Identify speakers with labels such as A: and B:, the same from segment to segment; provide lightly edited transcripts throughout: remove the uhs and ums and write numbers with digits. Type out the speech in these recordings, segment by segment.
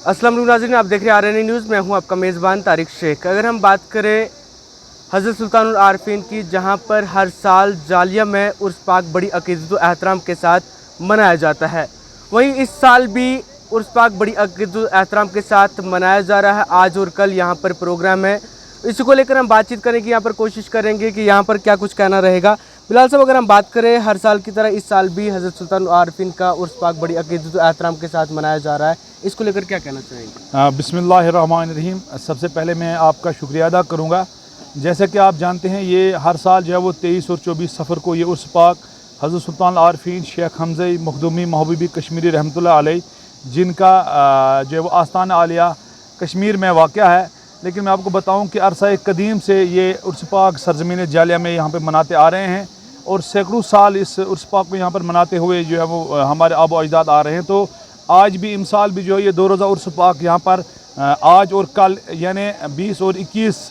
A: अस्सलाम वालेकुम नाज़रीन, आप देख रहे हैं आरएनए न्यूज़। मैं हूं आपका मेज़बान तारिक शेख। अगर हम बात करें हज़रत सुल्तानुल आरफीन की, जहां पर हर साल जालिया में उर्स पाक बड़ी अक़ीदत व एहतराम के साथ मनाया जाता है, वहीं इस साल भी उर्स पाक बड़ी अक़ीदत व एहतराम के साथ मनाया जा रहा है। आज और कल यहाँ पर प्रोग्राम है, इसी को लेकर हम बातचीत करेंगे, यहाँ पर कोशिश करेंगे कि यहाँ पर क्या कुछ कहना रहेगा। बिलाल साहब, अगर हम बात करें हर साल की तरह इस साल भी हज़रत सुल्तानुल आरफीन का उर्स पाक बड़ी अक़ीदत व एहतराम के साथ मनाया जा रहा है, इसको लेकर क्या कहना चाहेंगे?
B: बिस्मिल्लाहिर्रहमानिर्रहीम। सबसे पहले मैं आपका शुक्रिया अदा करूँगा। जैसे कि आप जानते हैं, ये हर साल जो है वो 23 और 24 सफ़र को ये उर्स पाक हज़रत सुल्तानुल आरफीन शेख हमज़ा मखदूमी महबूबी कश्मीरी रहमतुल्लाह अलैह, जिनका जो है वो आस्ताना आलिया कश्मीर में वाक़या है। लेकिन मैं आपको बताऊं कि अरसा कदीम से ये उर्स पाक सरज़मीन जालिया में यहाँ पे मनाते आ रहे हैं और सैकड़ों साल इस उर्स पाक को यहाँ पर मनाते हुए जो है वो हमारे आबो अजदाद आ रहे हैं। तो आज भी इमसाल भी जो है ये 2 रोज़ा उर्स पाक यहाँ पर आज और कल यानी 20 और 21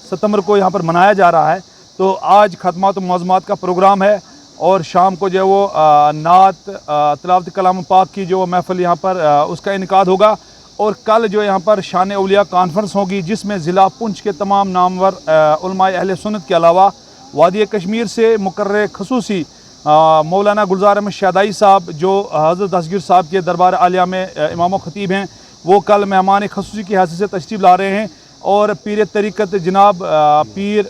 B: सितंबर को यहाँ पर मनाया जा रहा है। तो आज ख़त्मात मौज़मात का प्रोग्राम है और शाम को जो है वो नात तिलावत कलाम पाक की जो महफ़िल यहाँ पर उसका इनकाद होगा। और कल जो यहाँ पर शान औलिया कॉन्फ्रेंस होगी, जिसमें ज़िला पुंछ के तमाम नामवर उलमाए अहले सुन्नत के अलावा वादी कश्मीर से मुकर्रर खसूसी मौलाना गुलजार अहमद शहदाई साहब, जो हज़रत दस्तगीर साहब के दरबार आलिया में इमाम ख़तीब हैं, वो कल मेहमान खसूसी की हैसियत से तशरीफ़ ला रहे हैं। और पीर तरीक़त जनाब पीर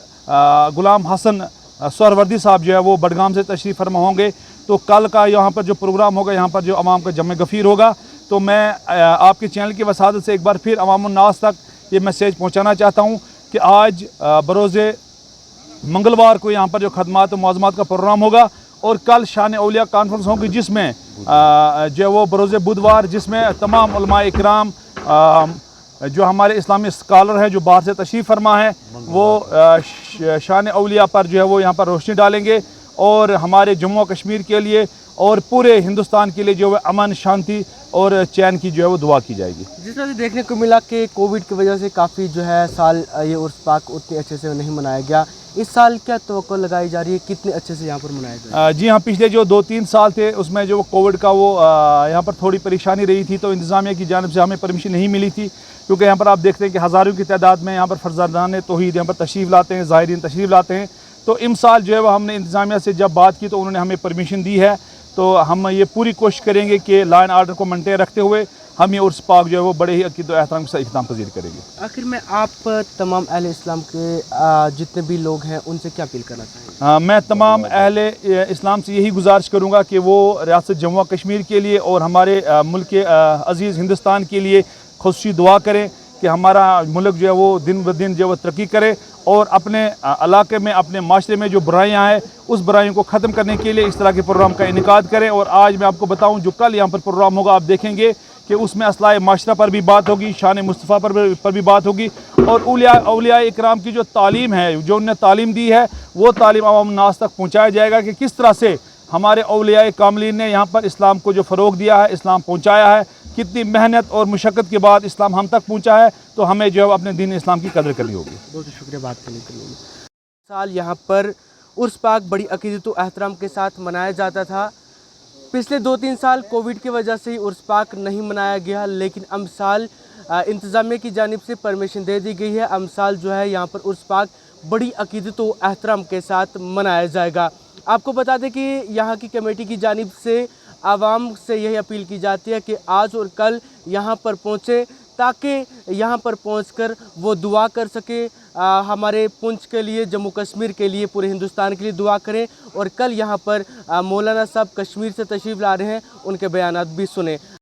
B: ग़ुलाम हसन सरवर्दी साहब जो है वो बडगाम से तशरीफ़ फरमा होंगे। तो कल का यहाँ पर जो प्रोग्राम होगा, यहाँ पर जो अवाम का जम गफ़ीर होगा। तो मैं आपके चैनल की वसादत से एक बार फिर अवामुन्नास तक ये मैसेज पहुँचाना चाहता हूँ कि आज बरोज़े मंगलवार को यहाँ पर जो खदमात मौज़मात का प्रोग्राम होगा और कल शान औलिया कॉन्फ्रेंस होगी, जिसमें जो वो बरोज़े बुधवार, जिसमें तमाम उलमाए इकराम जो हमारे इस्लामी स्कॉलर हैं जो बाहर से तशरीफ़ फरमा है, वो शान औलिया पर जो है वो यहाँ पर रोशनी डालेंगे और हमारे जम्मू कश्मीर के लिए और पूरे हिंदुस्तान के लिए जो है अमन शांति और चैन की जो है वो दुआ की जाएगी।
A: जिस तरह से देखने को मिला कि कोविड की वजह से काफ़ी जो है साल ये उर्स पाक उतने अच्छे से नहीं मनाया गया, इस साल क्या तवक्को लगाई जा रही है, कितने अच्छे से यहाँ पर मनाया जाएगा?
B: जी हाँ, पिछले जो 2-3 साल थे उसमें जो कोविड का वो यहाँ पर थोड़ी परेशानी रही थी, तो इंतज़ामिया की जानिब से हमें परमिशन नहीं मिली थी, क्योंकि यहाँ पर आप देखते हैं कि हज़ारों की तादाद में यहाँ पर फर्जंदान तौहीद यहाँ पर तशरीफ़ लाते हैं, ज़ाहिरीन तशरीफ़ लाते हैं। तो इमसाल जो है वो हमने इंतज़ामिया से जब बात की तो उन्होंने हमें परमिशन दी है। तो हम ये पूरी कोशिश करेंगे कि लॉ एंड आर्डर को मेंटेन रखते हुए हम ये उर्स पाक जो है वो बड़े ही अक़ीदत व एहतराम से इख्तिताम पज़ीर करेंगे।
A: आखिर में आप तमाम अहले इस्लाम के जितने भी लोग हैं उनसे क्या अपील करना चाहेंगे?
B: मैं तमाम अहले इस्लाम से यही गुजारिश करूँगा कि वो रियासत जम्मू कश्मीर के लिए और हमारे मुल्क के अज़ीज़ हिंदुस्तान के लिए खुशी दुआ करें कि हमारा मुल्क जो है वो दिन ब दिन जो है वो तरक्की करे और अपने इलाके में, अपने माशरे में जो बुराइयाँ हैं उस बुराइयों को ख़त्म करने के लिए इस तरह के प्रोग्राम का इनेकाद करें। और आज मैं आपको बताऊँ, जो कल यहाँ पर प्रोग्राम होगा, आप देखेंगे कि उसमें असलाए माशरा पर भी बात होगी, शान मुस्तफ़ा पर भी बात होगी और औलिया इकराम की जो तालीम है, जो उन्होंने तालीम दी है, वो तालीम अवाम नास तक पहुँचाया जाएगा कि किस तरह से हमारे औलिया कामिलीन ने यहाँ पर इस्लाम को जो फ़रोग़ दिया है, इस्लाम पहुँचाया है, कितनी मेहनत और मुशक्क़त के बाद इस्लाम हम तक पहुँचा है। तो हमें जो है अपने दीन इस्लाम की कदर करनी होगी।
A: बहुत शुक्रिया बात करने के लिए। साल यहाँ पर उर्स पाक बड़ी अक़ीदत व एहतराम के साथ मनाया जाता था। पिछले 2-3 साल कोविड की वजह से उर्स पाक नहीं मनाया गया, लेकिन अमसाल इंतज़ामिया की जानिब से परमिशन दे दी गई है। अमसाल जो है यहाँ पर उर्स पाक बड़ी अक़ीदत व एहतराम के साथ मनाया जाएगा। आपको बता दें कि यहाँ की कमेटी की जानिब से आवाम से यही अपील की जाती है कि आज और कल यहाँ पर पहुँचे, ताकि यहाँ पर पहुँचकर वो दुआ कर सके, हमारे पुंछ के लिए, जम्मू कश्मीर के लिए, पूरे हिंदुस्तान के लिए दुआ करें। और कल यहाँ पर मौलाना साहब कश्मीर से तशरीफ़ ला रहे हैं, उनके बयानात भी सुने।